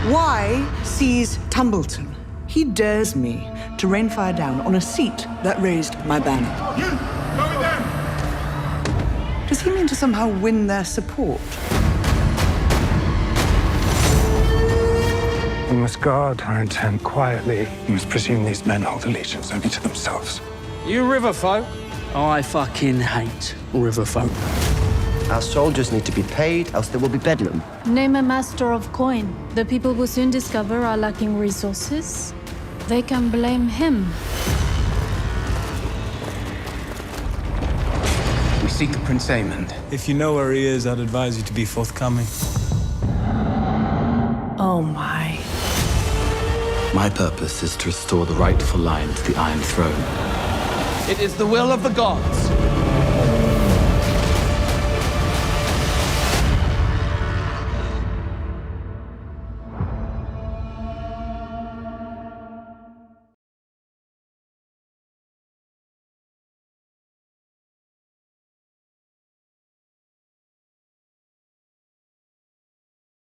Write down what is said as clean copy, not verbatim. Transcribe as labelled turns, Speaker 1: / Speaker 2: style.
Speaker 1: Why seize Tumbleton? He dares me to rain fire down on a seat that raised my banner.
Speaker 2: You! Go with them!
Speaker 1: Does he mean to somehow win their support?
Speaker 3: We must guard our intent quietly. We must presume these men hold allegiance only to themselves.
Speaker 4: You river folk? I fucking hate river folk.
Speaker 5: Our soldiers need to be paid, else there will be bedlam.
Speaker 6: Name a master of coin. The people will soon discover are lacking resources. They can blame him.
Speaker 4: We seek Prince Aemond.
Speaker 7: If you know where he is, I'd advise you to be forthcoming.
Speaker 6: Oh my.
Speaker 8: My purpose is to restore the rightful line to the Iron Throne.
Speaker 4: It is the will of the gods